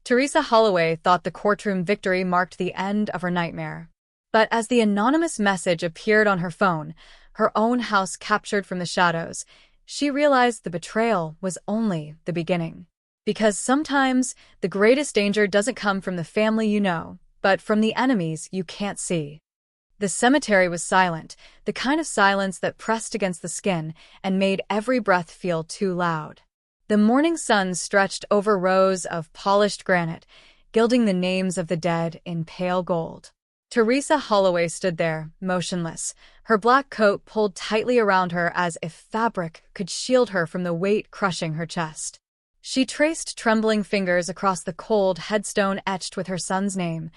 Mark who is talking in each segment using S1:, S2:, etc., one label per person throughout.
S1: Teresa Holloway thought the courtroom victory marked the end of her nightmare. But as the anonymous message appeared on her phone, her own house captured from the shadows, she realized the betrayal was only the beginning. Because sometimes the greatest danger doesn't come from the family you know, but from the enemies you can't see. The cemetery was silent, the kind of silence that pressed against the skin and made every breath feel too loud. The morning sun stretched over rows of polished granite, gilding the names of the dead in pale gold. Teresa Holloway stood there, motionless, her black coat pulled tightly around her as if fabric could shield her from the weight crushing her chest. She traced trembling fingers across the cold headstone etched with her son's name,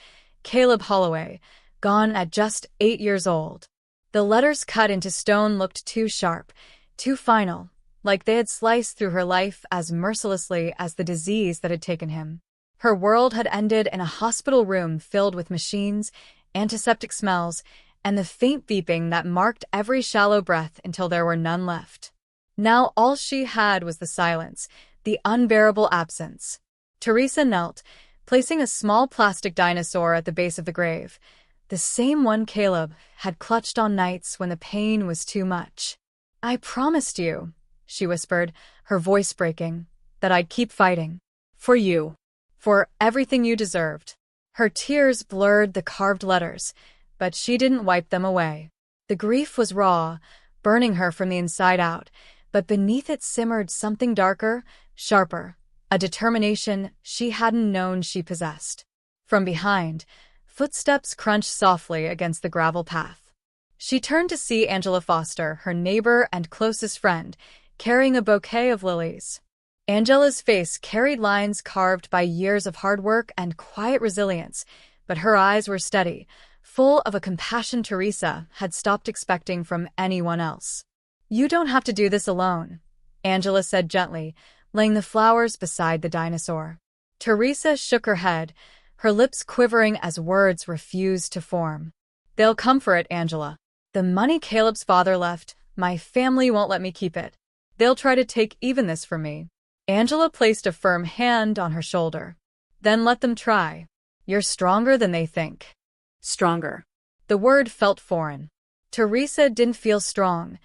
S1: Caleb Holloway, gone at just 8 years old. The letters cut into stone looked too sharp, too final, like they had sliced through her life as mercilessly as the disease that had taken him. Her world had ended in a hospital room filled with machines, antiseptic smells, and the faint beeping that marked every shallow breath until there were none left. Now all she had was the silence, the unbearable absence. Teresa knelt, placing a small plastic dinosaur at the base of the grave, the same one Caleb had clutched on nights when the pain was too much. "I promised you," she whispered, her voice breaking, "that I'd keep fighting. For you. For everything you deserved." Her tears blurred the carved letters, but she didn't wipe them away. The grief was raw, burning her from the inside out, but beneath it simmered something darker, sharper, a determination she hadn't known she possessed. From behind, footsteps crunched softly against the gravel path. She turned to see Angela Foster, her neighbor and closest friend, carrying a bouquet of lilies. Angela's face carried lines carved by years of hard work and quiet resilience, but her eyes were steady, full of a compassion Teresa had stopped expecting from anyone else. "You don't have to do this alone," Angela said gently, laying the flowers beside the dinosaur. Teresa shook her head, her lips quivering as words refused to form. "They'll come for it, Angela. The money Caleb's father left, my family won't let me keep it. They'll try to take even this from me." Angela placed a firm hand on her shoulder. "Then let them try. You're stronger than they think." Stronger. The word felt foreign. Teresa didn't feel strong.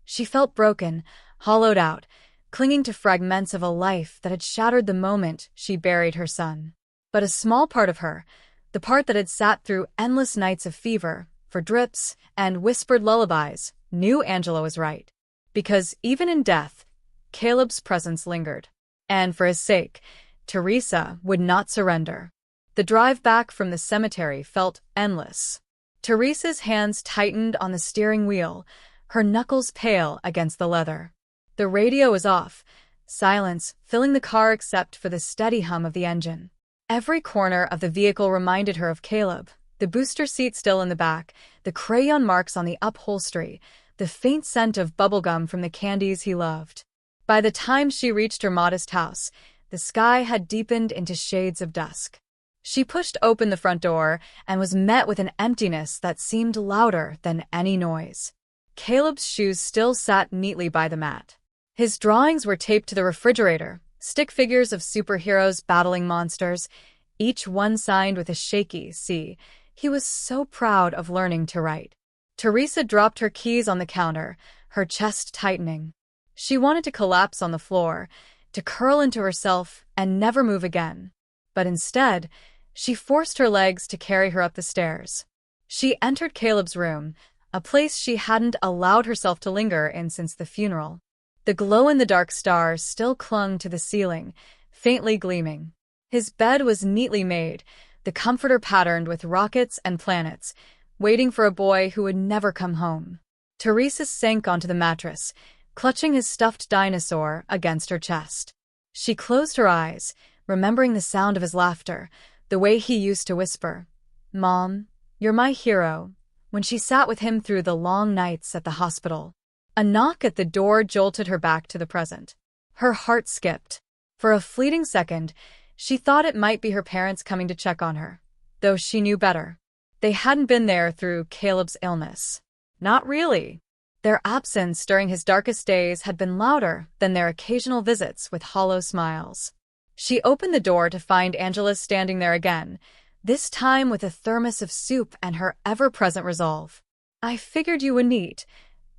S1: She felt broken, hollowed out, clinging to fragments of a life that had shattered the moment she buried her son. But a small part of her, the part that had sat through endless nights of fever, for drips, and whispered lullabies, knew Angela was right. Because even in death, Caleb's presence lingered. And for his sake, Teresa would not surrender. The drive back from the cemetery felt endless. Teresa's hands tightened on the steering wheel, her knuckles pale against the leather. The radio was off, silence filling the car except for the steady hum of the engine. Every corner of the vehicle reminded her of Caleb, the booster seat still in the back, the crayon marks on the upholstery, the faint scent of bubblegum from the candies he loved. By the time she reached her modest house, the sky had deepened into shades of dusk. She pushed open the front door and was met with an emptiness that seemed louder than any noise. Caleb's shoes still sat neatly by the mat. His drawings were taped to the refrigerator, stick figures of superheroes battling monsters, each one signed with a shaky C. He was so proud of learning to write. Teresa dropped her keys on the counter, her chest tightening. She wanted to collapse on the floor, to curl into herself and never move again. But instead, she forced her legs to carry her up the stairs. She entered Caleb's room, a place she hadn't allowed herself to linger in since the funeral. The glow-in-the-dark stars still clung to the ceiling, faintly gleaming. His bed was neatly made, the comforter patterned with rockets and planets, waiting for a boy who would never come home. Teresa sank onto the mattress, clutching his stuffed dinosaur against her chest. She closed her eyes, remembering the sound of his laughter, the way he used to whisper, "Mom, you're my hero," when she sat with him through the long nights at the hospital. A knock at the door jolted her back to the present. Her heart skipped. For a fleeting second, she thought it might be her parents coming to check on her, though she knew better. They hadn't been there through Caleb's illness. Not really. Their absence during his darkest days had been louder than their occasional visits with hollow smiles. She opened the door to find Angela standing there again, this time with a thermos of soup and her ever-present resolve. "I figured you would need,"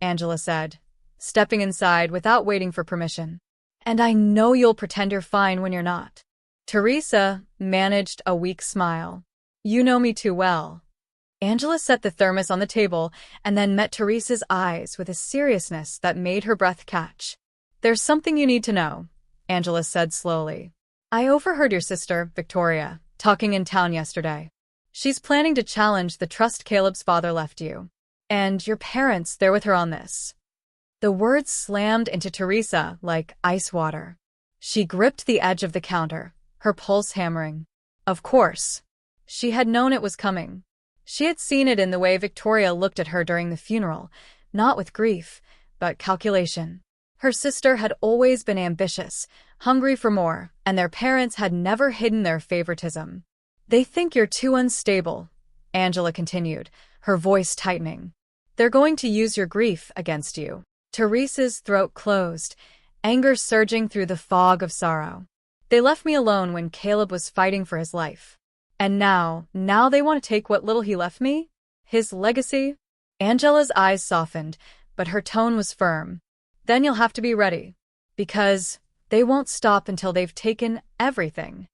S1: Angela said, stepping inside without waiting for permission. "And I know you'll pretend you're fine when you're not." Teresa managed a weak smile. "You know me too well." Angela set the thermos on the table and then met Teresa's eyes with a seriousness that made her breath catch. "There's something you need to know," Angela said slowly. "I overheard your sister, Victoria, talking in town yesterday. She's planning to challenge the trust Caleb's father left you. And your parents, they're with her on this." The words slammed into Teresa like ice water. She gripped the edge of the counter, her pulse hammering. Of course. She had known it was coming. She had seen it in the way Victoria looked at her during the funeral, not with grief, but calculation. Her sister had always been ambitious, hungry for more, and their parents had never hidden their favoritism. "They think you're too unstable," Angela continued, her voice tightening. "They're going to use your grief against you." Teresa's throat closed, anger surging through the fog of sorrow. "They left me alone when Caleb was fighting for his life. And now they want to take what little he left me? His legacy?" Angela's eyes softened, but her tone was firm. "Then you'll have to be ready. Because they won't stop until they've taken everything."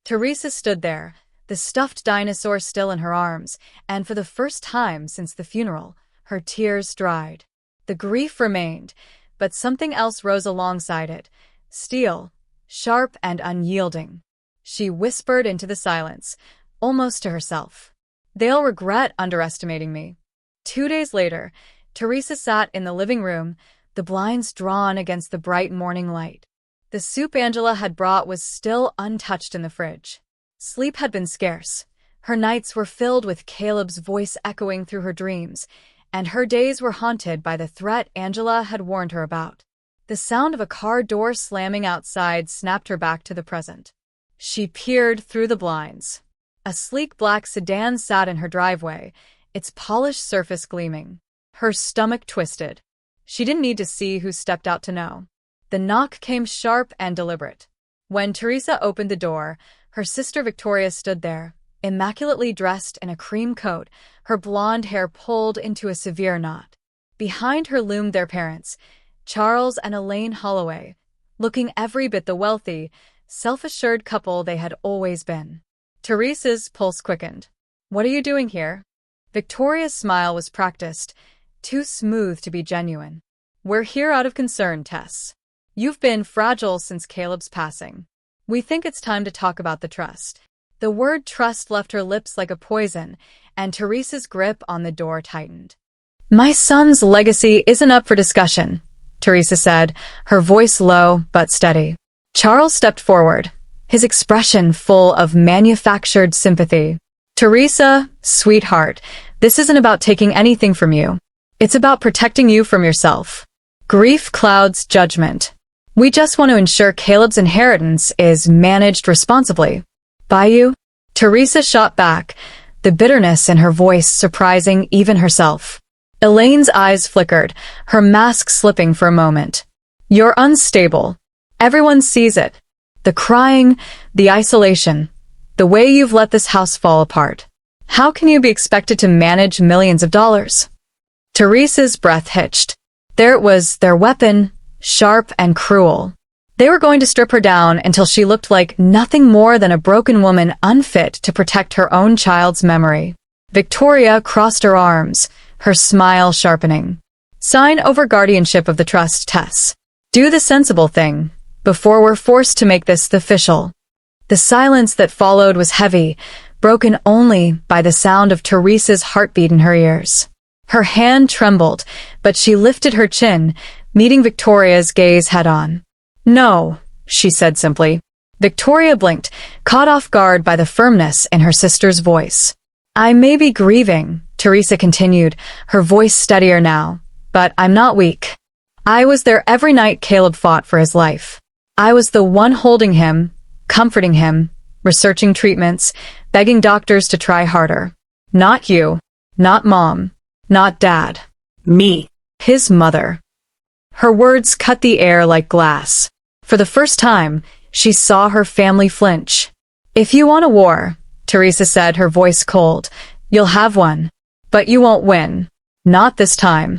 S1: Teresa stood there, the stuffed dinosaur still in her arms, and for the first time since the funeral, her tears dried. The grief remained, but something else rose alongside it, steel, sharp and unyielding. She whispered into the silence, almost to herself. "They'll regret underestimating me." 2 days later, Teresa sat in the living room, the blinds drawn against the bright morning light. The soup Angela had brought was still untouched in the fridge. Sleep had been scarce. Her nights were filled with Caleb's voice echoing through her dreams, and her days were haunted by the threat Angela had warned her about. The sound of a car door slamming outside snapped her back to the present. She peered through the blinds. A sleek black sedan sat in her driveway, its polished surface gleaming. Her stomach twisted. She didn't need to see who stepped out to know. The knock came sharp and deliberate. When Teresa opened the door, her sister Victoria stood there, immaculately dressed in a cream coat, her blonde hair pulled into a severe knot. Behind her loomed their parents, Charles and Elaine Holloway, looking every bit the wealthy, self-assured couple they had always been. Teresa's pulse quickened. "What are you doing here?" Victoria's smile was practiced, too smooth to be genuine. "We're here out of concern, Tess. You've been fragile since Caleb's passing. We think it's time to talk about the trust." The word trust left her lips like a poison, and Teresa's grip on the door tightened. "My son's legacy isn't up for discussion," Teresa said, her voice low but steady. Charles stepped forward, his expression full of manufactured sympathy. "Teresa, sweetheart, this isn't about taking anything from you. It's about protecting you from yourself. Grief clouds judgment. We just want to ensure Caleb's inheritance is managed responsibly." "By you?" Teresa shot back, the bitterness in her voice surprising even herself. Elaine's eyes flickered, her mask slipping for a moment. "You're unstable. Everyone sees it. The crying, the isolation, the way you've let this house fall apart. How can you be expected to manage millions of dollars?" Teresa's breath hitched. There it was, their weapon, sharp and cruel. They were going to strip her down until she looked like nothing more than a broken woman unfit to protect her own child's memory. Victoria crossed her arms, her smile sharpening. "Sign over guardianship of the trust, Tess. Do the sensible thing, before we're forced to make this official." The silence that followed was heavy, broken only by the sound of Teresa's heartbeat in her ears. Her hand trembled, but she lifted her chin, meeting Victoria's gaze head-on. "No," she said simply. Victoria blinked, caught off guard by the firmness in her sister's voice. "I may be grieving," Teresa continued, her voice steadier now, "but I'm not weak. I was there every night Caleb fought for his life. I was the one holding him, comforting him, researching treatments, begging doctors to try harder. Not you, not Mom, not Dad. Me, his mother." Her words cut the air like glass. For the first time, she saw her family flinch. "If you want a war," Teresa said, her voice cold, "you'll have one. But you won't win. Not this time."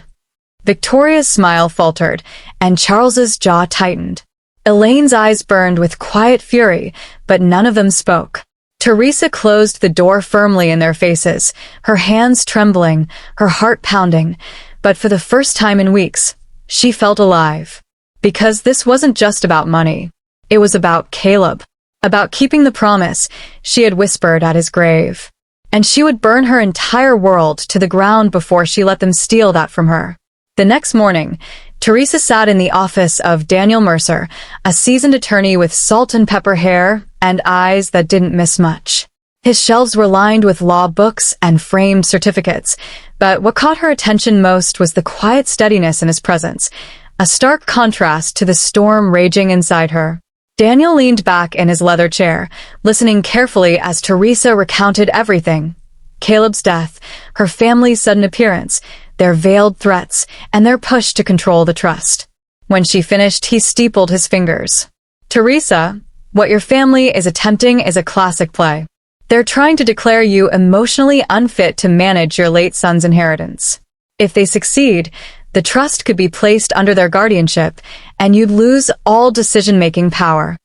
S1: Victoria's smile faltered, and Charles's jaw tightened. Elaine's eyes burned with quiet fury, but none of them spoke. Teresa closed the door firmly in their faces, her hands trembling, her heart pounding, but for the first time in weeks, she felt alive. Because this wasn't just about money. It was about Caleb, about keeping the promise she had whispered at his grave. And she would burn her entire world to the ground before she let them steal that from her. The next morning, Teresa sat in the office of Daniel Mercer, a seasoned attorney with salt and pepper hair and eyes that didn't miss much. His shelves were lined with law books and framed certificates, but what caught her attention most was the quiet steadiness in his presence, a stark contrast to the storm raging inside her. Daniel leaned back in his leather chair, listening carefully as Teresa recounted everything. Caleb's death, her family's sudden appearance, their veiled threats, and their push to control the trust. When she finished, he steepled his fingers. "Teresa, what your family is attempting is a classic play. They're trying to declare you emotionally unfit to manage your late son's inheritance. If they succeed, the trust could be placed under their guardianship, and you'd lose all decision-making power."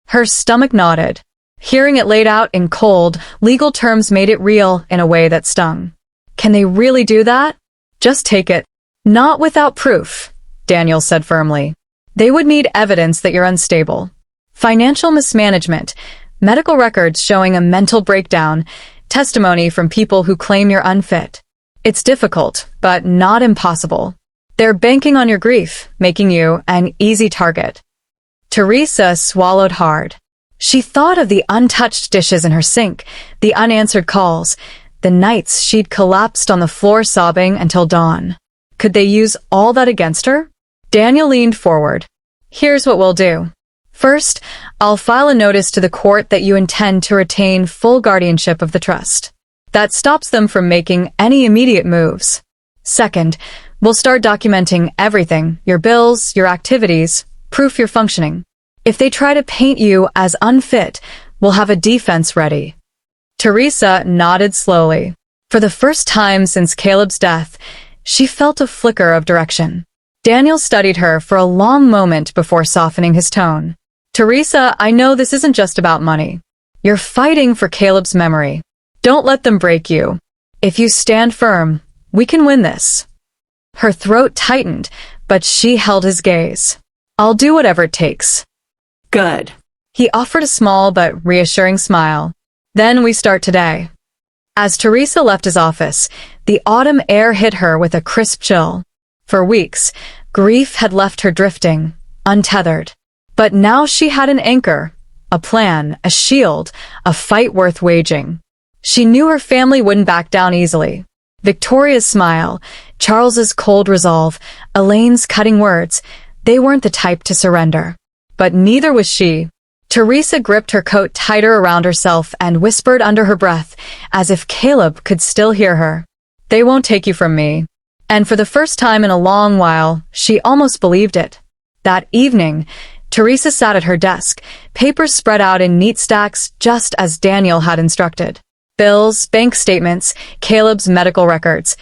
S1: Her stomach nodded. Hearing it laid out in cold, legal terms made it real in a way that stung. "Can they really do that?" "Just take it." "Not without proof," Daniel said firmly. "They would need evidence that you're unstable. Financial mismanagement, medical records showing a mental breakdown, testimony from people who claim you're unfit. It's difficult, but not impossible. They're banking on your grief, making you an easy target." Teresa swallowed hard. She thought of the untouched dishes in her sink, the unanswered calls, the nights she'd collapsed on the floor sobbing until dawn. Could they use all that against her? Daniel leaned forward. "Here's what we'll do. First, I'll file a notice to the court that you intend to retain full guardianship of the trust. That stops them from making any immediate moves. Second, we'll start documenting everything, your bills, your activities, proof you're functioning. If they try to paint you as unfit, we'll have a defense ready." Teresa nodded slowly. For the first time since Caleb's death, she felt a flicker of direction. Daniel studied her for a long moment before softening his tone. "Teresa, I know this isn't just about money. You're fighting for Caleb's memory. Don't let them break you. If you stand firm, we can win this." Her throat tightened, but she held his gaze. "I'll do whatever it takes." "Good." He offered a small but reassuring smile. "Then we start today." As Teresa left his office, the autumn air hit her with a crisp chill. For weeks, grief had left her drifting, untethered. But now she had an anchor, a plan, a shield, a fight worth waging. She knew her family wouldn't back down easily. Victoria's smile, Charles's cold resolve, Elaine's cutting words, they weren't the type to surrender. But neither was she. Teresa gripped her coat tighter around herself and whispered under her breath, as if Caleb could still hear her. "They won't take you from me." And for the first time in a long while, she almost believed it. That evening, Teresa sat at her desk, papers spread out in neat stacks just as Daniel had instructed. Bills, bank statements, Caleb's medical records.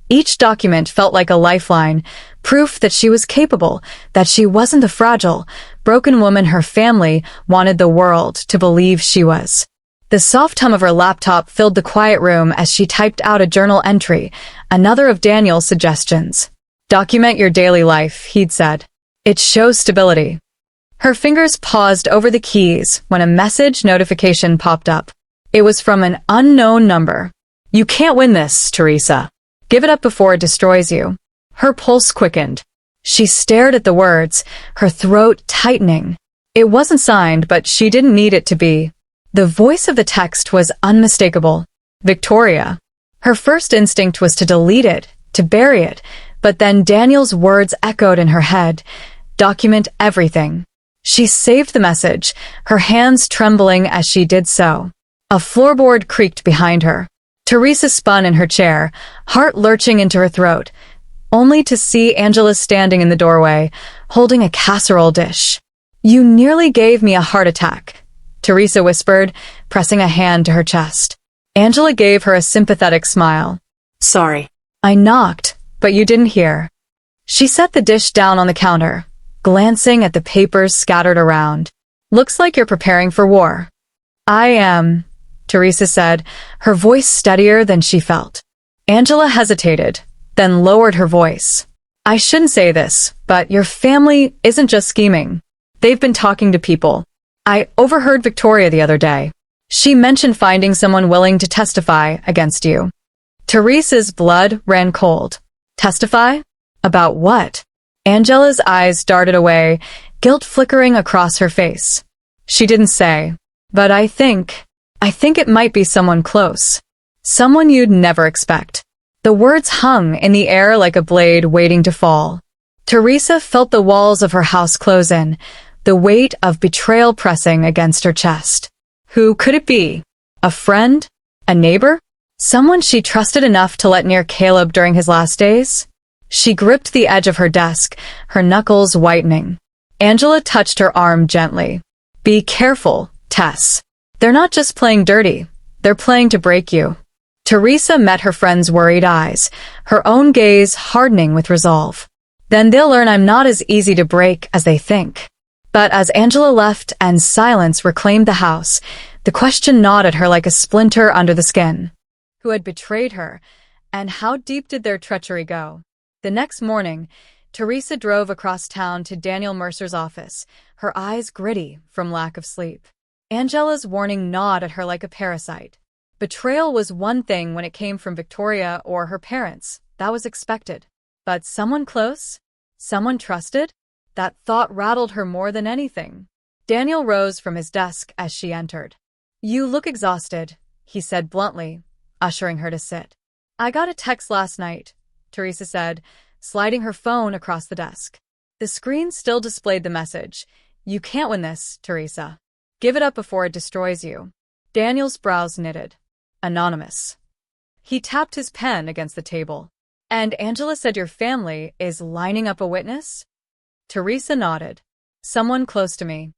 S1: Each document felt like a lifeline, proof that she was capable, that she wasn't the fragile, broken woman her family wanted the world to believe she was. The soft hum of her laptop filled the quiet room as she typed out a journal entry, another of Daniel's suggestions. "Document your daily life," he'd said. "It shows stability." Her fingers paused over the keys when a message notification popped up. It was from an unknown number. "You can't win this, Teresa. Give it up before it destroys you." Her pulse quickened. She stared at the words, her throat tightening. It wasn't signed, but she didn't need it to be. The voice of the text was unmistakable. Victoria. Her first instinct was to delete it, to bury it, but then Daniel's words echoed in her head. "Document everything." She saved the message, her hands trembling as she did so. A floorboard creaked behind her. Teresa spun in her chair, heart lurching into her throat, only to see Angela standing in the doorway, holding a casserole dish. You nearly gave me a heart attack, Teresa whispered, pressing a hand to her chest. Angela gave her a sympathetic smile.
S2: Sorry.
S1: I knocked, but you didn't hear. She set the dish down on the counter, glancing at the papers scattered around. Looks like you're preparing for war. I am, Teresa said, her voice steadier than she felt. Angela hesitated, then lowered her voice. I shouldn't say this, but your family isn't just scheming. They've been talking to people. I overheard Victoria the other day. She mentioned finding someone willing to testify against you. Teresa's blood ran cold. Testify? About what? Angela's eyes darted away, guilt flickering across her face. She didn't say, but I think it might be someone close. Someone you'd never expect. The words hung in the air like a blade waiting to fall. Teresa felt the walls of her house close in, the weight of betrayal pressing against her chest. Who could it be? A friend? A neighbor? Someone she trusted enough to let near Caleb during his last days? She gripped the edge of her desk, her knuckles whitening. Angela touched her arm gently. Be careful, Tess. They're not just playing dirty. They're playing to break you. Teresa met her friend's worried eyes, her own gaze hardening with resolve. Then they'll learn I'm not as easy to break as they think. But as Angela left and silence reclaimed the house, the question gnawed at her like a splinter under the skin. Who had betrayed her, and how deep did their treachery go? The next morning, Teresa drove across town to Daniel Mercer's office, her eyes gritty from lack of sleep. Angela's warning gnawed at her like a parasite. Betrayal was one thing when it came from Victoria or her parents. That was expected. But someone close? Someone trusted? That thought rattled her more than anything. Daniel rose from his desk as she entered. You look exhausted, he said bluntly, ushering her to sit. I got a text last night, Teresa said, sliding her phone across the desk. The screen still displayed the message. You can't win this, Teresa. Give it up before it destroys you. Daniel's brows knitted. Anonymous. He tapped his pen against the table. And Angela said your family is lining up a witness? Teresa nodded. Someone close to me.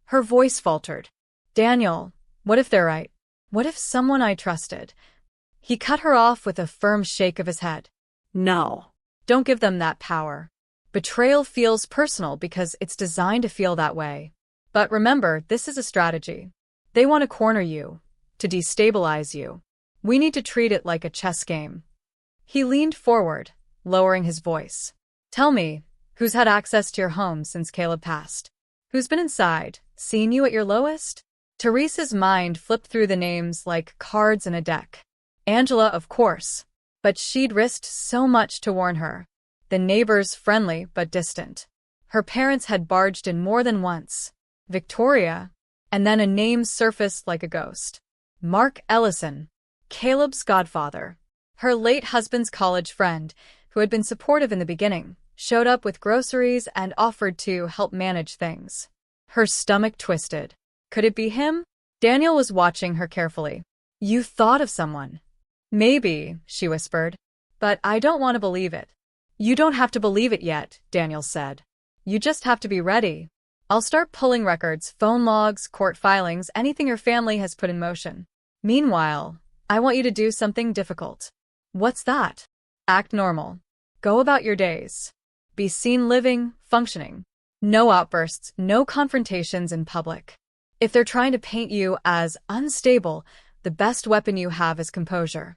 S1: Her voice faltered. Daniel, what if they're right? What if someone I trusted? He cut her off with a firm shake of his head.
S2: No.
S1: Don't give them that power. Betrayal feels personal because it's designed to feel that way. But remember, this is a strategy. They want to corner you, to destabilize you. We need to treat it like a chess game. He leaned forward, lowering his voice. Tell me, who's had access to your home since Caleb passed? Who's been inside, seen you at your lowest? Teresa's mind flipped through the names like cards in a deck. Angela, of course. But she'd risked so much to warn her. The neighbors friendly but distant. Her parents had barged in more than once. Victoria, and then a name surfaced like a ghost. Mark Ellison, Caleb's godfather. Her late husband's college friend, who had been supportive in the beginning, showed up with groceries and offered to help manage things. Her stomach twisted. Could it be him? Daniel was watching her carefully. You thought of someone. Maybe, she whispered. But I don't want to believe it. You don't have to believe it yet, Daniel said. You just have to be ready. I'll start pulling records, phone logs, court filings, anything your family has put in motion. Meanwhile, I want you to do something difficult. What's that? Act normal. Go about your days. Be seen living, functioning. No outbursts, no confrontations in public. If they're trying to paint you as unstable, the best weapon you have is composure.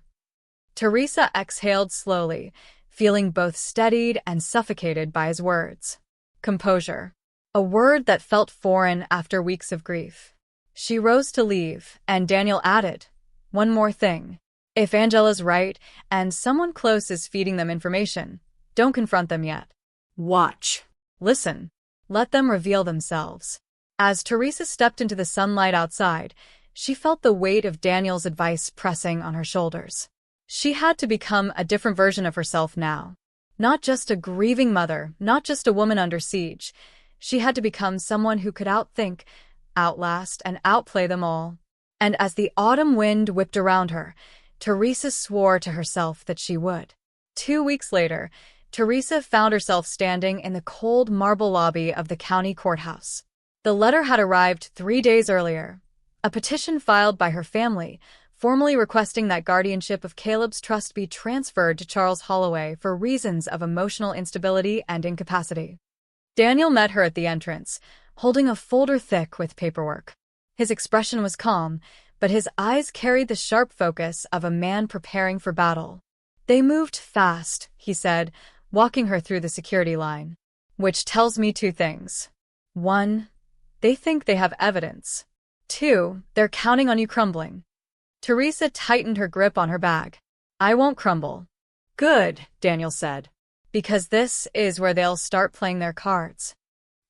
S1: Teresa exhaled slowly, feeling both steadied and suffocated by his words. Composure. A word that felt foreign after weeks of grief. She rose to leave, and Daniel added, one more thing. If Angela's right, and someone close is feeding them information, don't confront them yet.
S2: Watch.
S1: Listen. Let them reveal themselves. As Teresa stepped into the sunlight outside, she felt the weight of Daniel's advice pressing on her shoulders. She had to become a different version of herself now. Not just a grieving mother, not just a woman under siege. She had to become someone who could outthink, outlast, and outplay them all. And as the autumn wind whipped around her, Teresa swore to herself that she would. 2 weeks later, Teresa found herself standing in the cold marble lobby of the county courthouse. The letter had arrived 3 days earlier. A petition filed by her family, formally requesting that guardianship of Caleb's trust be transferred to Charles Holloway for reasons of emotional instability and incapacity. Daniel met her at the entrance, holding a folder thick with paperwork. His expression was calm, but his eyes carried the sharp focus of a man preparing for battle. They moved fast, he said, walking her through the security line. Which tells me 2 things. 1, they think they have evidence. 2, they're counting on you crumbling. Teresa tightened her grip on her bag. I won't crumble. Good, Daniel said. Because this is where they'll start playing their cards.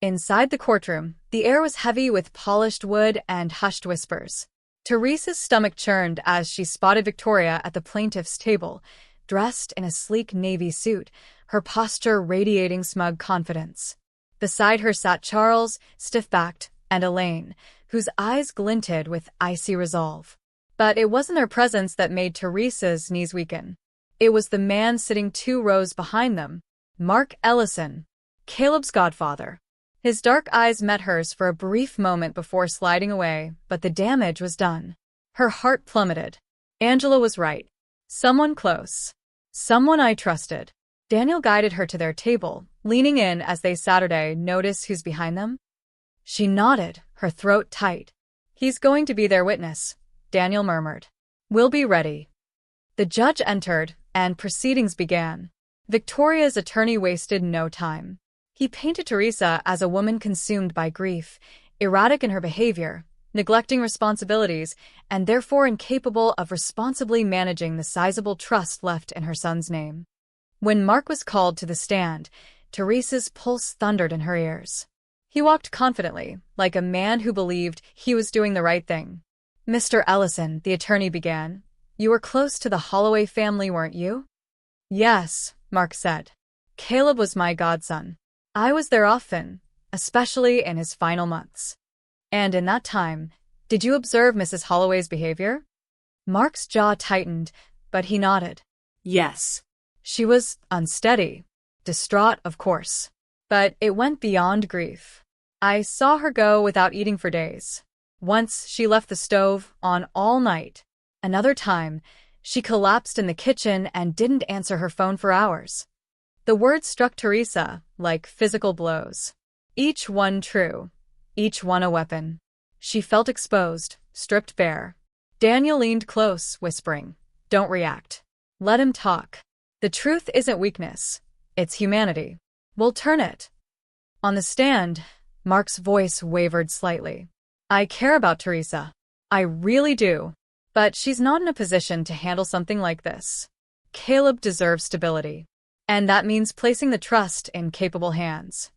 S1: Inside the courtroom, the air was heavy with polished wood and hushed whispers. Teresa's stomach churned as she spotted Victoria at the plaintiff's table, dressed in a sleek navy suit, her posture radiating smug confidence. Beside her sat Charles, stiff-backed, and Elaine, whose eyes glinted with icy resolve. But it wasn't their presence that made Teresa's knees weaken. It was the man sitting 2 rows behind them, Mark Ellison, Caleb's godfather. His dark eyes met hers for a brief moment before sliding away, but the damage was done. Her heart plummeted. Angela was right. Someone close. Someone I trusted. Daniel guided her to their table, leaning in as they Saturday notice who's behind them. She nodded, her throat tight. He's going to be their witness, Daniel murmured. We'll be ready. The judge entered, and proceedings began. Victoria's attorney wasted no time. He painted Teresa as a woman consumed by grief, erratic in her behavior, neglecting responsibilities, and therefore incapable of responsibly managing the sizable trust left in her son's name. When Mark was called to the stand, Teresa's pulse thundered in her ears. He walked confidently, like a man who believed he was doing the right thing. Mr. Ellison, the attorney began, you were close to the Holloway family, weren't you? Yes, Mark said. Caleb was my godson. I was there often, especially in his final months. And in that time, did you observe Mrs. Holloway's behavior? Mark's jaw tightened, but he nodded.
S2: Yes.
S1: She was unsteady, distraught, of course. But it went beyond grief. I saw her go without eating for days. Once she left the stove on all night. Another time, she collapsed in the kitchen and didn't answer her phone for hours. The words struck Teresa like physical blows. Each one true, each one a weapon. She felt exposed, stripped bare. Daniel leaned close, whispering, Don't react. Let him talk. The truth isn't weakness, it's humanity. We'll turn it. On the stand, Mark's voice wavered slightly. I care about Teresa. I really do. But she's not in a position to handle something like this. Caleb deserves stability. And that means placing the trust in capable hands.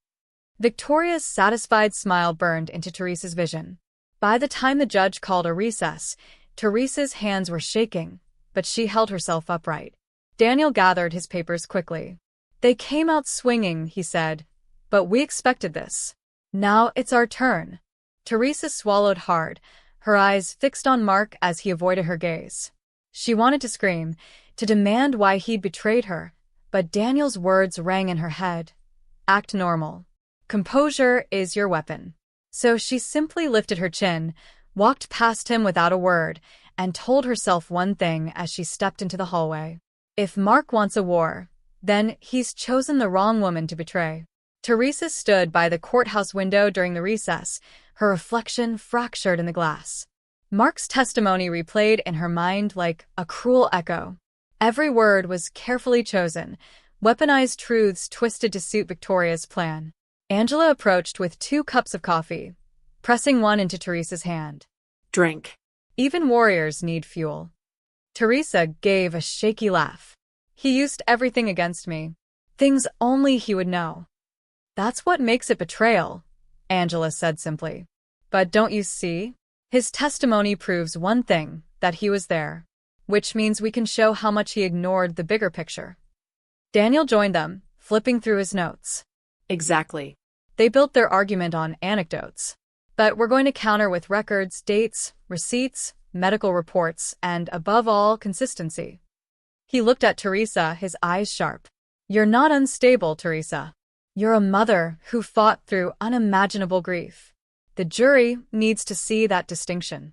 S1: Victoria's satisfied smile burned into Teresa's vision. By the time the judge called a recess, Teresa's hands were shaking, but she held herself upright. Daniel gathered his papers quickly. They came out swinging, he said. But we expected this. Now it's our turn. Teresa swallowed hard, her eyes fixed on Mark as he avoided her gaze. She wanted to scream, to demand why he'd betrayed her, but Daniel's words rang in her head. Act normal. Composure is your weapon. So she simply lifted her chin, walked past him without a word, and told herself one thing as she stepped into the hallway. If Mark wants a war, then he's chosen the wrong woman to betray. Teresa stood by the courthouse window during the recess, her reflection fractured in the glass. Mark's testimony replayed in her mind like a cruel echo. Every word was carefully chosen, weaponized truths twisted to suit Victoria's plan. Angela approached with 2 cups of coffee, pressing one into Teresa's hand.
S2: Drink.
S1: Even warriors need fuel. Teresa gave a shaky laugh. He used everything against me. Things only he would know. That's what makes it betrayal, Angela said simply. But don't you see? His testimony proves one thing, that he was there. Which means we can show how much he ignored the bigger picture. Daniel joined them, flipping through his notes.
S2: Exactly.
S1: They built their argument on anecdotes. But we're going to counter with records, dates, receipts, medical reports, and above all, consistency. He looked at Teresa, his eyes sharp. You're not unstable, Teresa. You're a mother who fought through unimaginable grief. The jury needs to see that distinction.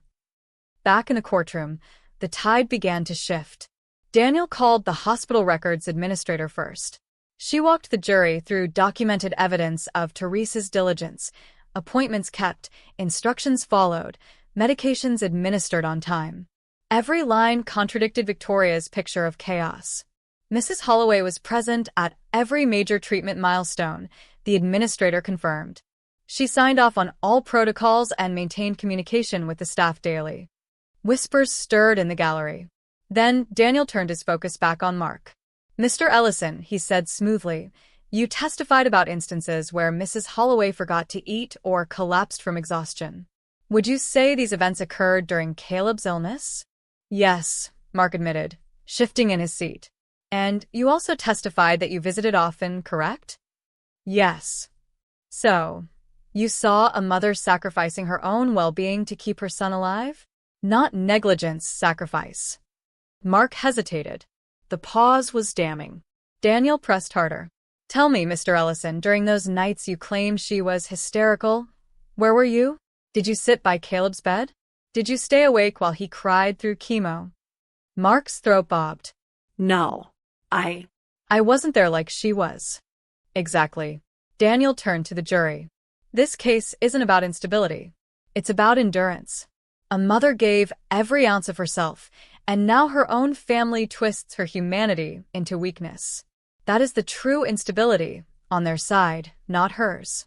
S1: Back in the courtroom, the tide began to shift. Daniel called the hospital records administrator first. She walked the jury through documented evidence of Teresa's diligence, appointments kept, instructions followed, medications administered on time. Every line contradicted Victoria's picture of chaos. Mrs. Holloway was present at every major treatment milestone, the administrator confirmed. She signed off on all protocols and maintained communication with the staff daily. Whispers stirred in the gallery. Then Daniel turned his focus back on Mark. "Mr. Ellison," he said smoothly, "you testified about instances where Mrs. Holloway forgot to eat or collapsed from exhaustion. Would you say these events occurred during Caleb's illness?" "Yes," Mark admitted, shifting in his seat. "And you also testified that you visited often, correct?" "Yes." "So, you saw a mother sacrificing her own well-being to keep her son alive? Not negligence sacrifice." Mark hesitated. The pause was damning. Daniel pressed harder. "Tell me, Mr. Ellison, during those nights you claimed she was hysterical, where were you? Did you sit by Caleb's bed? Did you stay awake while he cried through chemo?" Mark's throat bobbed.
S2: No, I
S1: wasn't there like she was." "Exactly." Daniel turned to the jury. "This case isn't about instability. It's about endurance. A mother gave every ounce of herself, and now her own family twists her humanity into weakness. That is the true instability, on their side, not hers."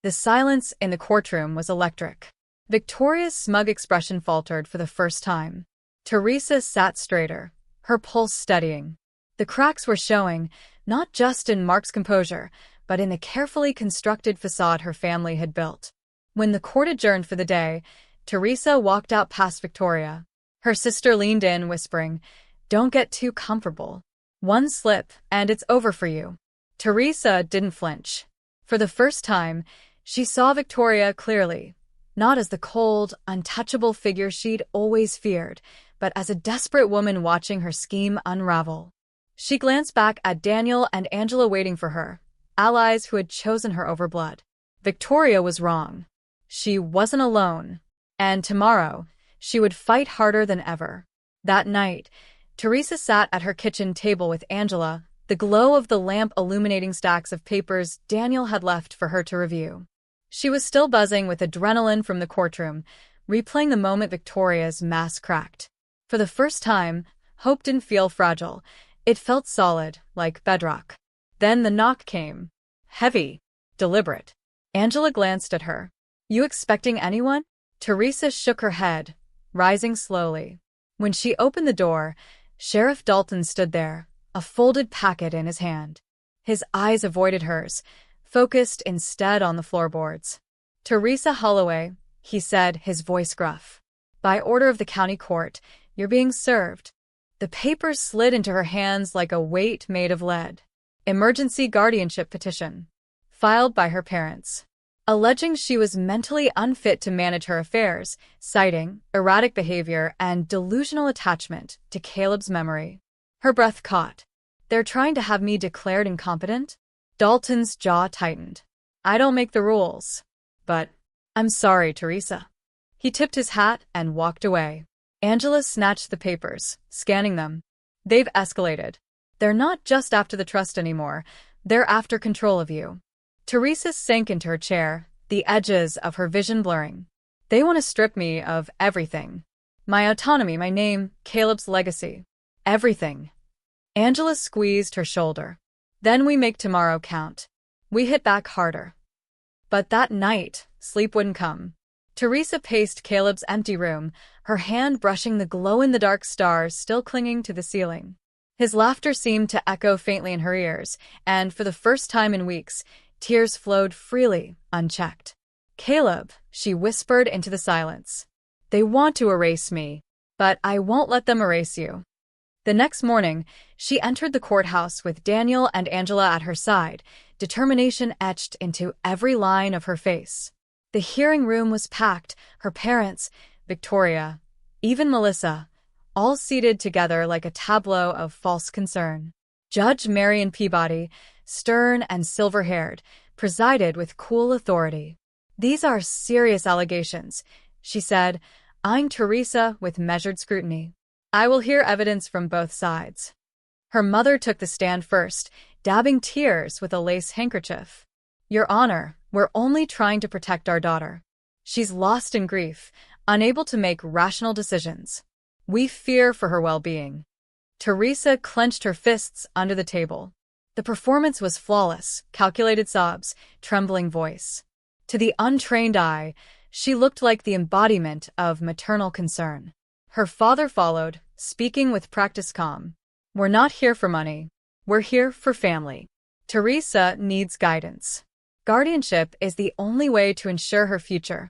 S1: The silence in the courtroom was electric. Victoria's smug expression faltered for the first time. Teresa sat straighter, her pulse steadying. The cracks were showing, not just in Mark's composure, but in the carefully constructed facade her family had built. When the court adjourned for the day, Teresa walked out past Victoria. Her sister leaned in, whispering, "Don't get too comfortable. One slip, and it's over for you." Teresa didn't flinch. For the first time, she saw Victoria clearly, not as the cold, untouchable figure she'd always feared, but as a desperate woman watching her scheme unravel. She glanced back at Daniel and Angela waiting for her, allies who had chosen her over blood. Victoria was wrong. She wasn't alone. And tomorrow, she would fight harder than ever. That night, Teresa sat at her kitchen table with Angela, the glow of the lamp illuminating stacks of papers Daniel had left for her to review. She was still buzzing with adrenaline from the courtroom, replaying the moment Victoria's mask cracked. For the first time, hope didn't feel fragile. It felt solid, like bedrock. Then the knock came. Heavy, deliberate. Angela glanced at her. "You expecting anyone?" Teresa shook her head, rising slowly. When she opened the door, Sheriff Dalton stood there, a folded packet in his hand. His eyes avoided hers, focused instead on the floorboards. "Teresa Holloway," he said, his voice gruff. "By order of the county court, you're being served." The papers slid into her hands like a weight made of lead. Emergency guardianship petition. Filed by her parents, alleging she was mentally unfit to manage her affairs, citing erratic behavior and delusional attachment to Caleb's memory. Her breath caught. "They're trying to have me declared incompetent?" Dalton's jaw tightened. "I don't make the rules. But I'm sorry, Teresa." He tipped his hat and walked away. Angela snatched the papers, scanning them. "They've escalated. They're not just after the trust anymore. They're after control of you." Teresa sank into her chair, the edges of her vision blurring. "They want to strip me of everything. My autonomy, my name, Caleb's legacy. Everything." Angela squeezed her shoulder. "Then we make tomorrow count. We hit back harder." But that night, sleep wouldn't come. Teresa paced Caleb's empty room, her hand brushing the glow-in-the-dark stars still clinging to the ceiling. His laughter seemed to echo faintly in her ears, and for the first time in weeks, tears flowed freely, unchecked. "Caleb," she whispered into the silence. "They want to erase me, but I won't let them erase you." The next morning, she entered the courthouse with Daniel and Angela at her side, determination etched into every line of her face. The hearing room was packed, her parents, Victoria, even Melissa, all seated together like a tableau of false concern. Judge Marion Peabody, stern and silver-haired, presided with cool authority. "These are serious allegations," she said, eyeing Teresa with measured scrutiny. "I will hear evidence from both sides." Her mother took the stand first, dabbing tears with a lace handkerchief. "Your Honor, we're only trying to protect our daughter. She's lost in grief, unable to make rational decisions. We fear for her well-being." Teresa clenched her fists under the table. The performance was flawless, calculated sobs, trembling voice. To the untrained eye, she looked like the embodiment of maternal concern. Her father followed, speaking with practiced calm. "We're not here for money. We're here for family. Teresa needs guidance. Guardianship is the only way to ensure her future."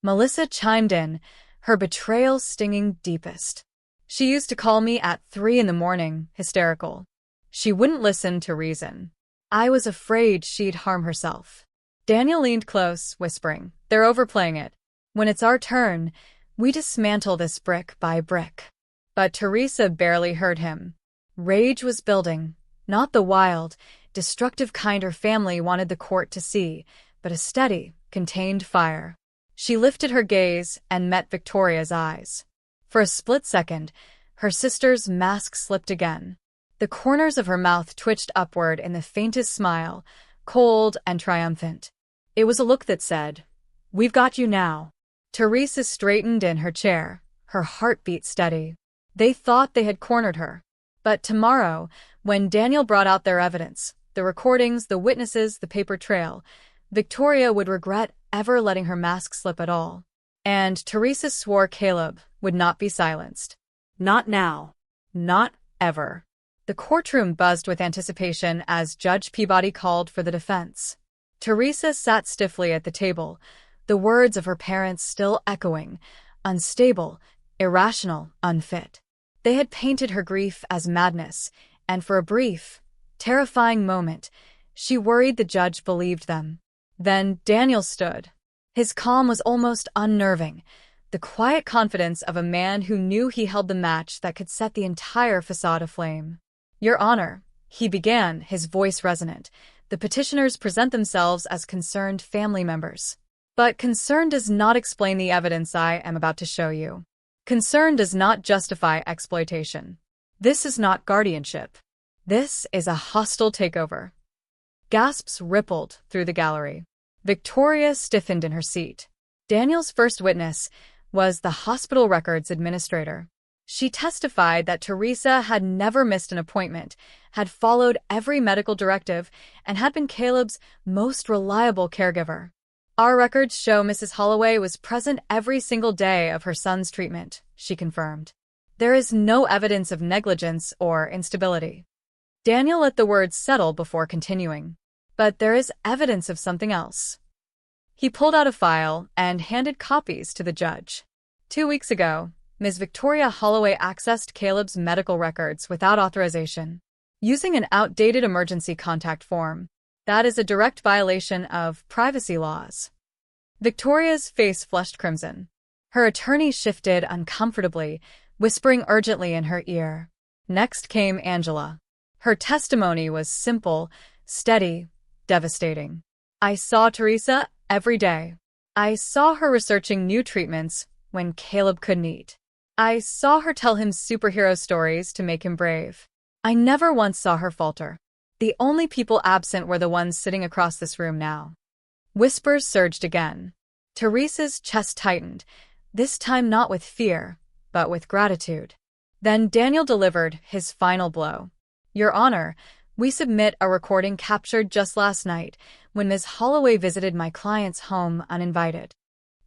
S1: Melissa chimed in, her betrayal stinging deepest. "She used to call me at 3 a.m, hysterical. She wouldn't listen to reason. I was afraid she'd harm herself." Daniel leaned close, whispering, "They're overplaying it. When it's our turn, we dismantle this brick by brick." But Teresa barely heard him. Rage was building, not the wild, destructive kind her family wanted the court to see, but a steady, contained fire. She lifted her gaze and met Victoria's eyes. For a split second, her sister's mask slipped again. The corners of her mouth twitched upward in the faintest smile, cold and triumphant. It was a look that said, "We've got you now." Teresa straightened in her chair, her heartbeat steady. They thought they had cornered her. But tomorrow, when Daniel brought out their evidence, the recordings, the witnesses, the paper trail, Victoria would regret ever letting her mask slip at all. And Teresa swore Caleb would not be silenced.
S2: Not now.
S1: Not ever. The courtroom buzzed with anticipation as Judge Peabody called for the defense. Teresa sat stiffly at the table, the words of her parents still echoing, unstable, irrational, unfit. They had painted her grief as madness, and for a brief, terrifying moment, she worried the judge believed them. Then Daniel stood. His calm was almost unnerving, the quiet confidence of a man who knew he held the match that could set the entire facade aflame. "Your Honor," he began, his voice resonant, "the petitioners present themselves as concerned family members. But concern does not explain the evidence I am about to show you. Concern does not justify exploitation. This is not guardianship. This is a hostile takeover." Gasps rippled through the gallery. Victoria stiffened in her seat. Daniel's first witness was the hospital records administrator. She testified that Teresa had never missed an appointment, had followed every medical directive, and had been Caleb's most reliable caregiver. "Our records show Mrs. Holloway was present every single day of her son's treatment," she confirmed. "There is no evidence of negligence or instability." Daniel let the words settle before continuing. "But there is evidence of something else." He pulled out a file and handed copies to the judge. 2 weeks ago, Ms. Victoria Holloway accessed Caleb's medical records without authorization, using an outdated emergency contact form. That is a direct violation of privacy laws. Victoria's face flushed crimson. Her attorney shifted uncomfortably, whispering urgently in her ear. Next came Angela. Her testimony was simple, steady, devastating. "I saw Teresa every day. I saw her researching new treatments when Caleb couldn't eat. I saw her tell him superhero stories to make him brave. I never once saw her falter. The only people absent were the ones sitting across this room now." Whispers surged again. Teresa's chest tightened, this time not with fear, but with gratitude. Then Daniel delivered his final blow. "Your Honor, we submit a recording captured just last night when Ms. Holloway visited my client's home uninvited."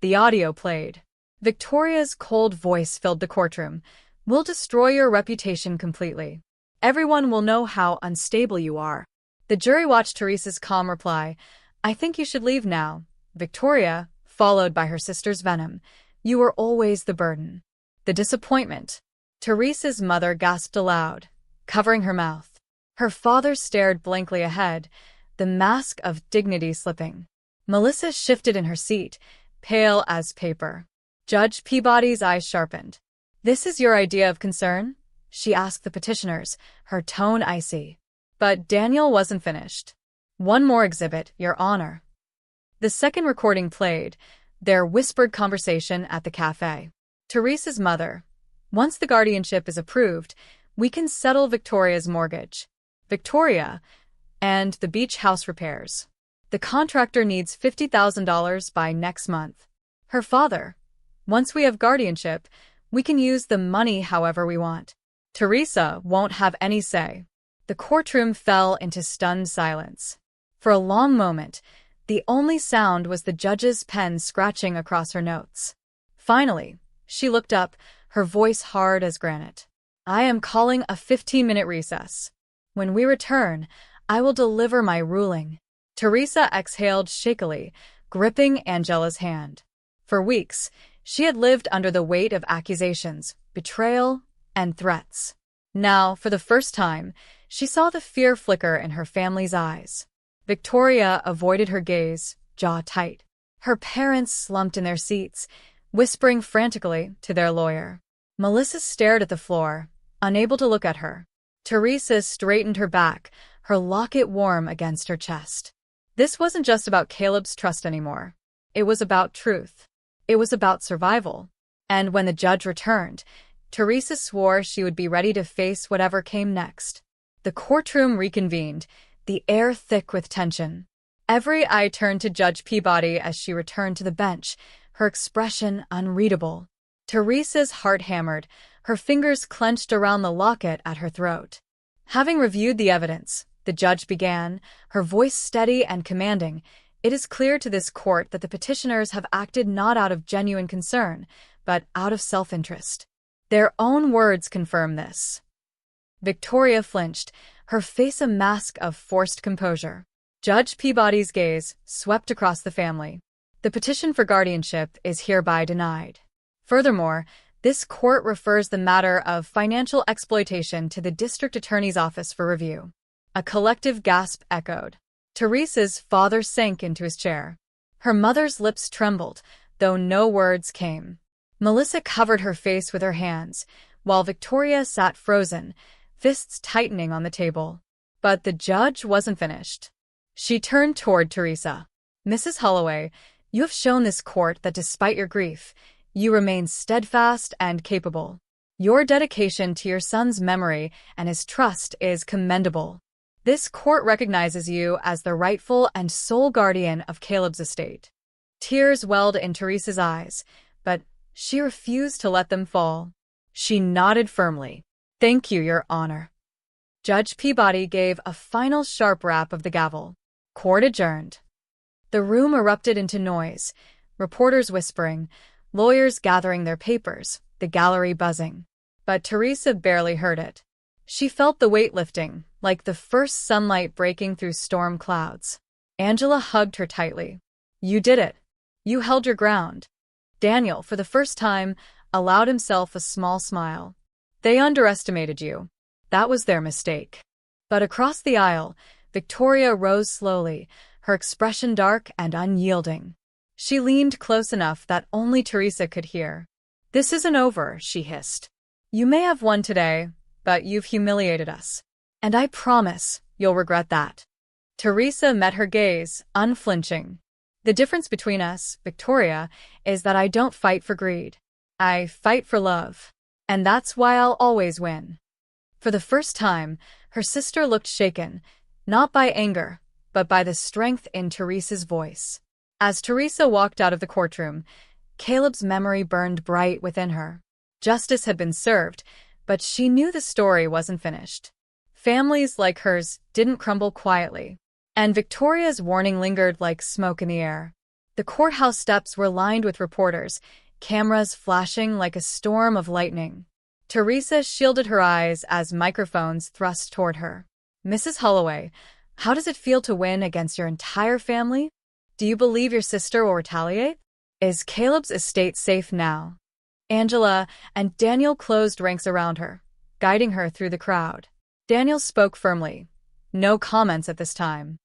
S1: The audio played. Victoria's cold voice filled the courtroom. "We'll destroy your reputation completely. Everyone will know how unstable you are." The jury watched Teresa's calm reply, "I think you should leave now." Victoria, followed by her sister's venom, "You were always the burden." The disappointment. Teresa's mother gasped aloud, covering her mouth. Her father stared blankly ahead, the mask of dignity slipping. Melissa shifted in her seat, pale as paper. Judge Peabody's eyes sharpened. "This is your idea of concern?" she asked the petitioners, her tone icy. But Daniel wasn't finished. "One more exhibit, Your Honor." The second recording played, their whispered conversation at the cafe. Teresa's mother. Once the guardianship is approved, we can settle Victoria's mortgage. Victoria. And the beach house repairs. The contractor needs $50,000 by next month. Her father. Once we have guardianship, we can use the money however we want. Teresa won't have any say. The courtroom fell into stunned silence. For a long moment, the only sound was the judge's pen scratching across her notes. Finally, she looked up, her voice hard as granite. I am calling a 15-minute recess. When we return, I will deliver my ruling. Teresa exhaled shakily, gripping Angela's hand. For weeks, she had lived under the weight of accusations, betrayal, and threats. Now, for the first time, she saw the fear flicker in her family's eyes. Victoria avoided her gaze, jaw tight. Her parents slumped in their seats, whispering frantically to their lawyer. Melissa stared at the floor, unable to look at her. Teresa straightened her back, her locket warm against her chest. This wasn't just about Caleb's trust anymore. It was about truth. It was about survival. And when the judge returned, Teresa swore she would be ready to face whatever came next. The courtroom reconvened, the air thick with tension. Every eye turned to Judge Peabody as she returned to the bench, her expression unreadable. Teresa's heart hammered, her fingers clenched around the locket at her throat. Having reviewed the evidence, the judge began, her voice steady and commanding. It is clear to this court that the petitioners have acted not out of genuine concern, but out of self-interest. Their own words confirm this. Victoria flinched, her face a mask of forced composure. Judge Peabody's gaze swept across the family. The petition for guardianship is hereby denied. Furthermore, this court refers the matter of financial exploitation to the district attorney's office for review. A collective gasp echoed. Teresa's father sank into his chair. Her mother's lips trembled, though no words came. Melissa covered her face with her hands, while Victoria sat frozen, fists tightening on the table. But the judge wasn't finished. She turned toward Teresa. Mrs. Holloway, you have shown this court that despite your grief, you remain steadfast and capable. Your dedication to your son's memory and his trust is commendable. This court recognizes you as the rightful and sole guardian of Caleb's estate. Tears welled in Teresa's eyes, but she refused to let them fall. She nodded firmly. Thank you, Your Honor. Judge Peabody gave a final sharp rap of the gavel. Court adjourned. The room erupted into noise, reporters whispering, lawyers gathering their papers, the gallery buzzing. But Teresa barely heard it. She felt the weight lifting, like the first sunlight breaking through storm clouds. Angela hugged her tightly. You did it. You held your ground. Daniel, for the first time, allowed himself a small smile. They underestimated you. That was their mistake. But across the aisle, Victoria rose slowly, her expression dark and unyielding. She leaned close enough that only Teresa could hear. This isn't over, she hissed. You may have won today, but you've humiliated us. And I promise you'll regret that. Teresa met her gaze, unflinching. The difference between us, Victoria, is that I don't fight for greed. I fight for love. And that's why I'll always win. For the first time, her sister looked shaken, not by anger, but by the strength in Teresa's voice. As Teresa walked out of the courtroom, Caleb's memory burned bright within her. Justice had been served, but she knew the story wasn't finished. Families like hers didn't crumble quietly, and Victoria's warning lingered like smoke in the air. The courthouse steps were lined with reporters, cameras flashing like a storm of lightning. Teresa shielded her eyes as microphones thrust toward her. Mrs. Holloway, how does it feel to win against your entire family? Do you believe your sister will retaliate? Is Caleb's estate safe now? Angela and Daniel closed ranks around her, guiding her through the crowd. Daniel spoke firmly. No comments at this time.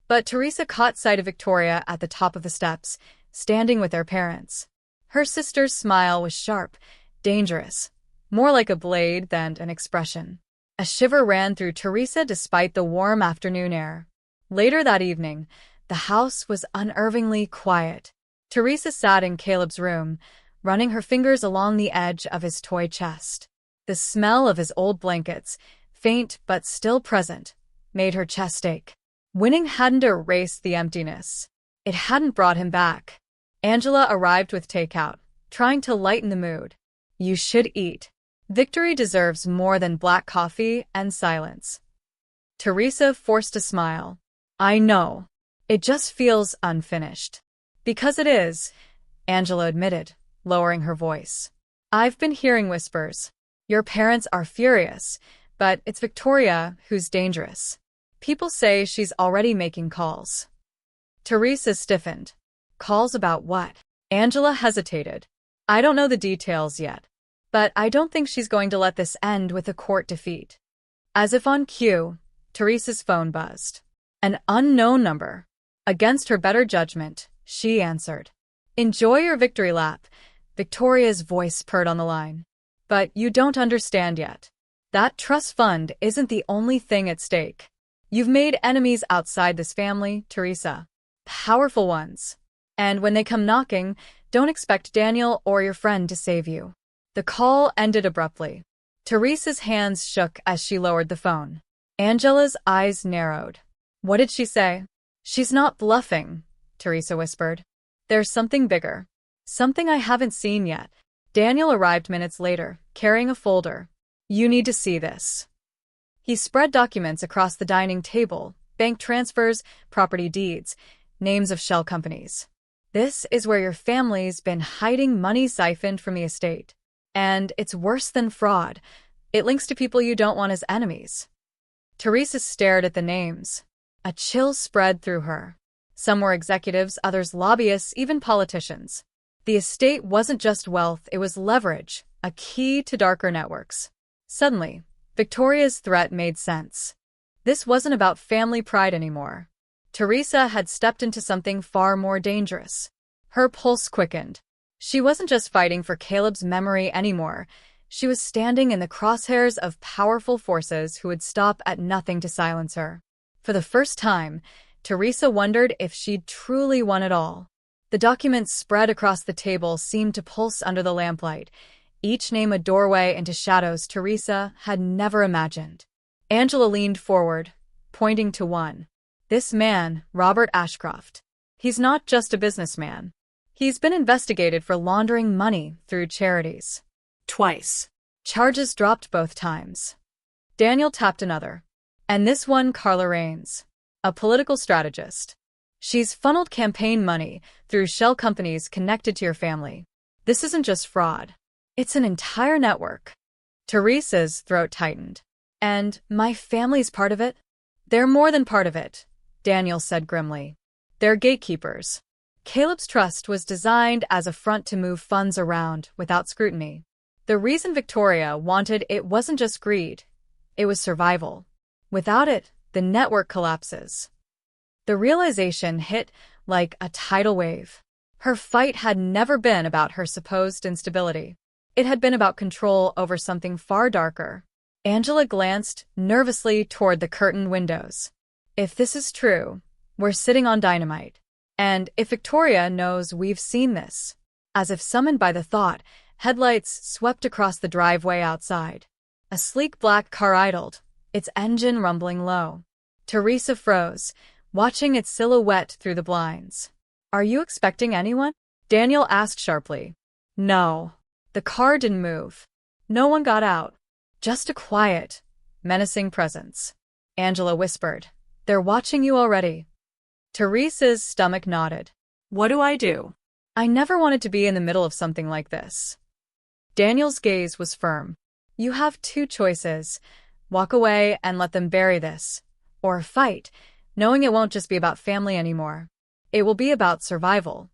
S1: But Teresa caught sight of Victoria at the top of the steps, standing with their parents. Her sister's smile was sharp, dangerous, more like a blade than an expression. A shiver ran through Teresa despite the warm afternoon air. Later that evening, The house was unnervingly quiet. Teresa sat in Caleb's room, running her fingers along the edge of his toy chest. The smell of his old blankets, faint but still present, made her chest ache. Winning hadn't erased the emptiness. It hadn't brought him back. Angela arrived with takeout, trying to lighten the mood. You should eat. Victory deserves more than black coffee and silence. Teresa forced a smile. I know. It just feels unfinished. Because it is, Angela admitted, lowering her voice. I've been hearing whispers. Your parents are furious, but it's Victoria who's dangerous. People say she's already making calls. Teresa stiffened. Calls about what? Angela hesitated. I don't know the details yet, but I don't think she's going to let this end with a court defeat. As if on cue, Teresa's phone buzzed. An unknown number. Against her better judgment, she answered. Enjoy your victory lap, Victoria's voice purred on the line. But you don't understand yet. That trust fund isn't the only thing at stake. You've made enemies outside this family, Teresa. Powerful ones. And when they come knocking, don't expect Daniel or your friend to save you. The call ended abruptly. Teresa's hands shook as she lowered the phone. Angela's eyes narrowed. What did she say? She's not bluffing, Teresa whispered. There's something bigger. Something I haven't seen yet. Daniel arrived minutes later, carrying a folder. You need to see this. He spread documents across the dining table, bank transfers, property deeds, names of shell companies. This is where your family's been hiding money siphoned from the estate. And it's worse than fraud. It links to people you don't want as enemies. Teresa stared at the names. A chill spread through her. Some were executives, others lobbyists, even politicians. The estate wasn't just wealth, it was leverage, a key to darker networks. Suddenly, Victoria's threat made sense. This wasn't about family pride anymore. Teresa had stepped into something far more dangerous. Her pulse quickened. She wasn't just fighting for Caleb's memory anymore. She was standing in the crosshairs of powerful forces who would stop at nothing to silence her. For the first time, Teresa wondered if she'd truly won it all. The documents spread across the table seemed to pulse under the lamplight, each name a doorway into shadows Teresa had never imagined. Angela leaned forward, pointing to one. This man, Robert Ashcroft. He's not just a businessman. He's been investigated for laundering money through charities.
S2: Twice.
S1: Charges dropped both times. Daniel tapped another. And this one, Carla Raines, a political strategist. She's funneled campaign money through shell companies connected to your family. This isn't just fraud. It's an entire network. Teresa's throat tightened. And my family's part of it? They're more than part of it, Daniel said grimly. They're gatekeepers. Caleb's trust was designed as a front to move funds around without scrutiny. The reason Victoria wanted it wasn't just greed. It was survival. Without it, the network collapses. The realization hit like a tidal wave. Her fight had never been about her supposed instability. It had been about control over something far darker. Angela glanced nervously toward the curtained windows. If this is true, we're sitting on dynamite. And if Victoria knows we've seen this, as if summoned by the thought, headlights swept across the driveway outside. A sleek black car idled, its engine rumbling low. Teresa froze, watching its silhouette through the blinds. Are you expecting anyone? Daniel asked sharply. No. The car didn't move. No one got out. Just a quiet, menacing presence. Angela whispered. They're watching you already. Teresa's stomach nodded.
S2: What do I do?
S1: I never wanted to be in the middle of something like this. Daniel's gaze was firm. You have two choices. Walk away and let them bury this. Or fight, knowing it won't just be about family anymore. It will be about survival.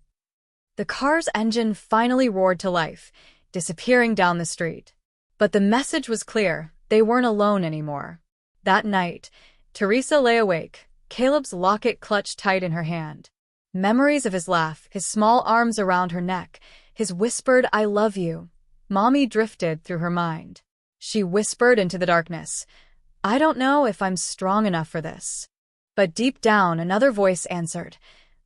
S1: The car's engine finally roared to life, disappearing down the street. But the message was clear. They weren't alone anymore. That night, Teresa lay awake, Caleb's locket clutched tight in her hand. Memories of his laugh, his small arms around her neck, his whispered, I love you. Mommy drifted through her mind. She whispered into the darkness, I don't know if I'm strong enough for this. But deep down, another voice answered,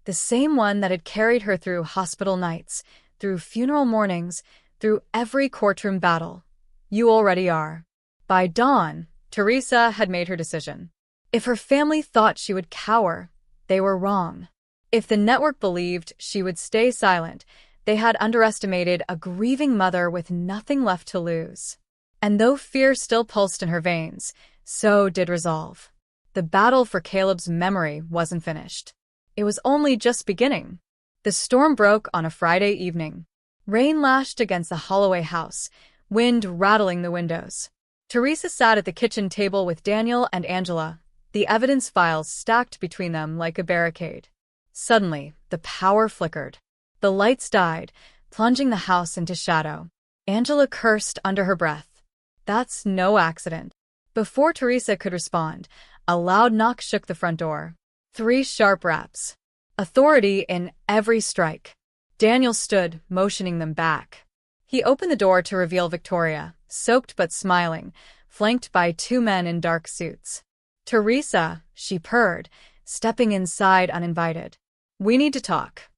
S1: the same one that had carried her through hospital nights, through funeral mornings, through every courtroom battle. You already are. By dawn, Teresa had made her decision. If her family thought she would cower, they were wrong. If the network believed she would stay silent, they had underestimated a grieving mother with nothing left to lose. And though fear still pulsed in her veins, so did resolve. The battle for Caleb's memory wasn't finished. It was only just beginning. The storm broke on a Friday evening. Rain lashed against the Holloway house, wind rattling the windows. Teresa sat at the kitchen table with Daniel and Angela, the evidence files stacked between them like a barricade. Suddenly, the power flickered. The lights died, plunging the house into shadow. Angela cursed under her breath. That's no accident. Before Teresa could respond, a loud knock shook the front door. 3 sharp raps. Authority in every strike. Daniel stood, motioning them back. He opened the door to reveal Victoria, soaked but smiling, flanked by 2 men in dark suits. Teresa, she purred, stepping inside uninvited. We need to talk.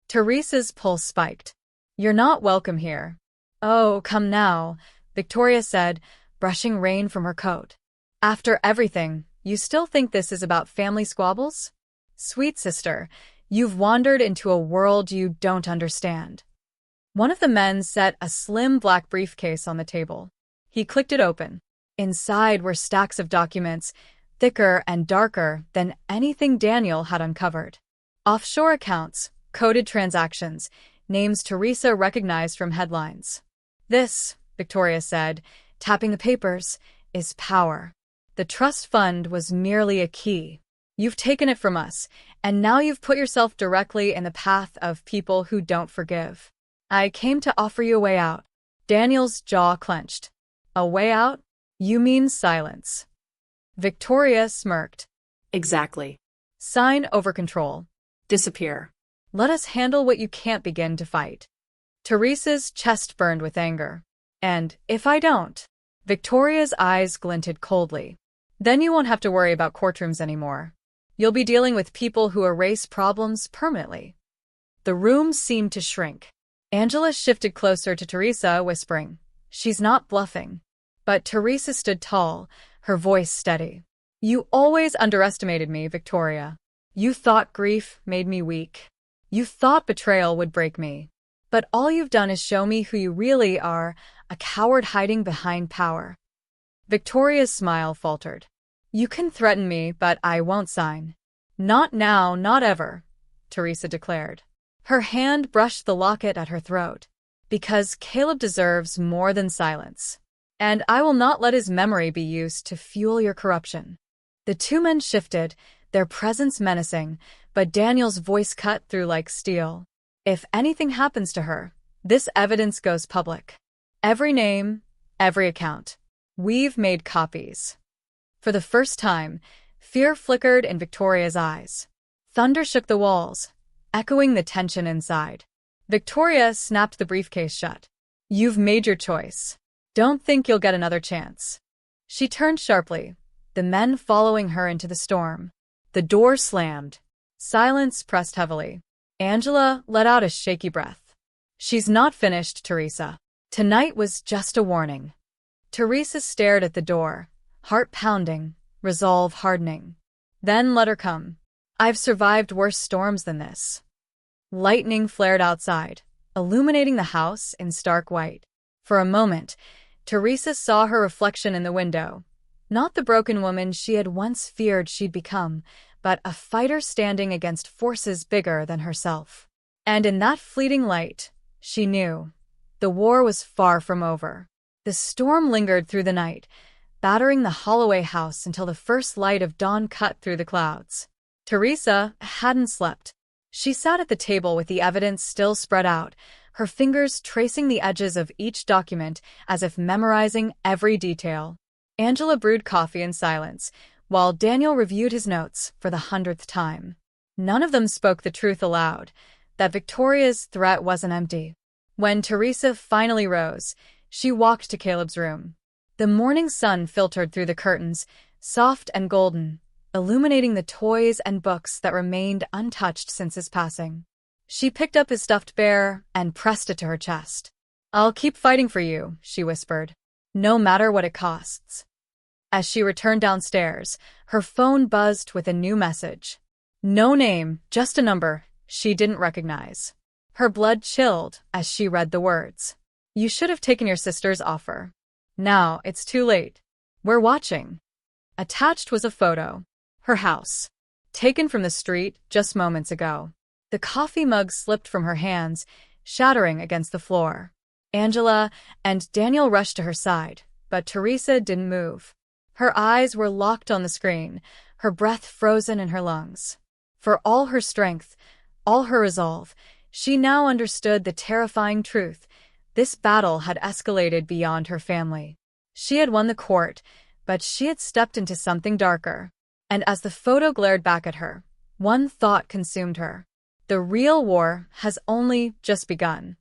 S1: Teresa's pulse spiked. You're not welcome here. Oh, come now, Victoria said, brushing rain from her coat. After everything, you still think this is about family squabbles? Sweet sister, you've wandered into a world you don't understand. One of the men set a slim black briefcase on the table. He clicked it open. Inside were stacks of documents, thicker and darker than anything Daniel had uncovered. Offshore accounts, coded transactions, names Teresa recognized from headlines. This, Victoria said, tapping the papers, is power. The trust fund was merely a key. You've taken it from us, and now you've put yourself directly in the path of people who don't forgive. I came to offer you a way out. Daniel's jaw clenched. A way out? You mean silence. Victoria smirked.
S2: Exactly.
S1: Sign over control.
S2: Disappear.
S1: Let us handle what you can't begin to fight. Teresa's chest burned with anger. And if I don't? Victoria's eyes glinted coldly. Then you won't have to worry about courtrooms anymore. You'll be dealing with people who erase problems permanently. The room seemed to shrink. Angela shifted closer to Teresa, whispering, She's not bluffing. But Teresa stood tall, her voice steady. You always underestimated me, Victoria. You thought grief made me weak. You thought betrayal would break me. But all you've done is show me who you really are, a coward hiding behind power. Victoria's smile faltered. You can threaten me, but I won't sign. Not now, not ever, Teresa declared. Her hand brushed the locket at her throat. Because Caleb deserves more than silence. And I will not let his memory be used to fuel your corruption. The 2 men shifted, their presence menacing, but Daniel's voice cut through like steel. If anything happens to her, this evidence goes public. Every name, every account. We've made copies. For the first time, fear flickered in Victoria's eyes. Thunder shook the walls, echoing the tension inside. Victoria snapped the briefcase shut. You've made your choice. Don't think you'll get another chance. She turned sharply, the men following her into the storm. The door slammed. Silence pressed heavily. Angela let out a shaky breath. She's not finished, Teresa. Tonight was just a warning. Teresa stared at the door, heart pounding, resolve hardening. Then let her come. I've survived worse storms than this. Lightning flared outside, illuminating the house in stark white. For a moment, Teresa saw her reflection in the window. Not the broken woman she had once feared she'd become, but a fighter standing against forces bigger than herself. And in that fleeting light, she knew the war was far from over. The storm lingered through the night, battering the Holloway house until the first light of dawn cut through the clouds. Teresa hadn't slept. She sat at the table with the evidence still spread out, her fingers tracing the edges of each document as if memorizing every detail. Angela brewed coffee in silence, while Daniel reviewed his notes for the 100th time. None of them spoke the truth aloud, that Victoria's threat wasn't empty. When Teresa finally rose, she walked to Caleb's room. The morning sun filtered through the curtains, soft and golden, illuminating the toys and books that remained untouched since his passing. She picked up his stuffed bear and pressed it to her chest. "I'll keep fighting for you," she whispered, "no matter what it costs." As she returned downstairs, her phone buzzed with a new message. No name, just a number she didn't recognize. Her blood chilled as she read the words. "You should have taken your sister's offer. Now it's too late. We're watching." Attached was a photo. Her house. Taken from the street just moments ago. The coffee mug slipped from her hands, shattering against the floor. Angela and Daniel rushed to her side, but Teresa didn't move. Her eyes were locked on the screen, her breath frozen in her lungs. For all her strength, all her resolve, she now understood the terrifying truth. This battle had escalated beyond her family. She had won the court, but she had stepped into something darker. And as the photo glared back at her, one thought consumed her. The real war has only just begun.